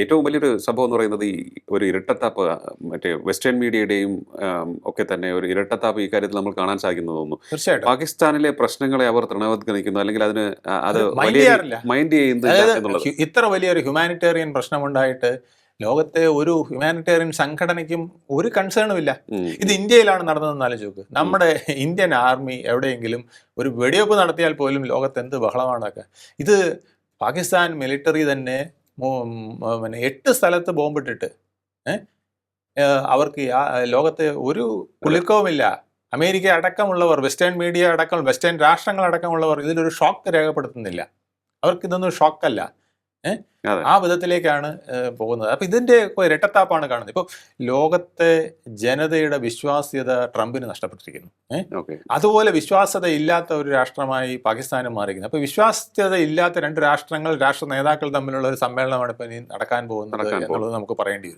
ഏറ്റവും വലിയൊരു സംഭവം എന്ന് പറയുന്നത് ഈ ഒരു ഇരട്ടത്താപ്പ് മറ്റേ വെസ്റ്റേൺ മീഡിയയുടെയും ഒക്കെ തന്നെ ഒരു ഇരട്ടത്താപ്പ് ഈ കാര്യത്തിൽ നമ്മൾ കാണാൻ സാധിക്കുന്നു തോന്നുന്നു. തീർച്ചയായിട്ടും പാകിസ്ഥാനിലെ പ്രശ്നങ്ങളെ അവർ തൃണവത്കരിക്കുന്നു, അല്ലെങ്കിൽ അതിന് അത് അത് മൈൻഡ് വലിയ ചെയ്യാറില്ല. മൈൻഡ് ചെയ്യുന്നില്ല അതായത് എന്നുള്ളത്. ഇത്ര വലിയൊരു ഹ്യൂമാനിറ്റേറിയൻ പ്രശ്നമുണ്ടായിട്ട് ലോകത്തെ ഒരു ഹ്യൂമാനിറ്റേറിയൻ സംഘടനയ്ക്കും ഒരു കൺസേണും ഇല്ല. ഉം, ഇത് ഇന്ത്യയിലാണ് നടന്നതെന്ന് ആലോചിച്ച് നോക്ക്. നമ്മുടെ ഇന്ത്യൻ ആർമി എവിടെയെങ്കിലും ഒരു വെടിവെപ്പ് നടത്തിയാൽ പോലും ലോകത്ത് എന്ത് ബഹളമാണൊക്കെ. ഇത് പാകിസ്ഥാൻ മിലിറ്ററി തന്നെ പിന്നെ 8 സ്ഥലത്ത് ബോംബിട്ടിട്ട് ഏഹ് അവർക്ക് ലോകത്തെ ഒരു കുലുക്കവുമില്ല. അമേരിക്ക അടക്കമുള്ളവർ, വെസ്റ്റേൺ മീഡിയ അടക്കം, വെസ്റ്റേൺ രാഷ്ട്രങ്ങൾ അടക്കമുള്ളവർ ഇതിലൊരു ഷോക്ക് രേഖപ്പെടുത്തുന്നില്ല. അവർക്ക് ഇതൊന്നും ഷോക്കല്ല. അതെ. ആ വിധത്തിലേക്കാണ് പോകുന്നത്. അപ്പം ഇതിൻ്റെ ഇരട്ടത്താപ്പാണ് കാണുന്നത്. ഇപ്പോൾ ലോകത്തെ ജനതയുടെ വിശ്വാസ്യത ട്രംപിന് നഷ്ടപ്പെട്ടിരിക്കുന്നു. ഓക്കെ. അതുപോലെ വിശ്വാസ്യത ഇല്ലാത്ത ഒരു രാഷ്ട്രമായി പാകിസ്ഥാനും മാറിയിരിക്കുന്നത്. അപ്പോൾ വിശ്വാസ്യത ഇല്ലാത്ത രണ്ട് രാഷ്ട്രങ്ങൾ, രാഷ്ട്ര നേതാക്കൾ തമ്മിലുള്ള ഒരു സമ്മേളനമാണ് ഇപ്പോൾ ഇനി നടക്കാൻ പോകുന്നത് എന്നുള്ളത് നമുക്ക് പറയേണ്ടി വരും.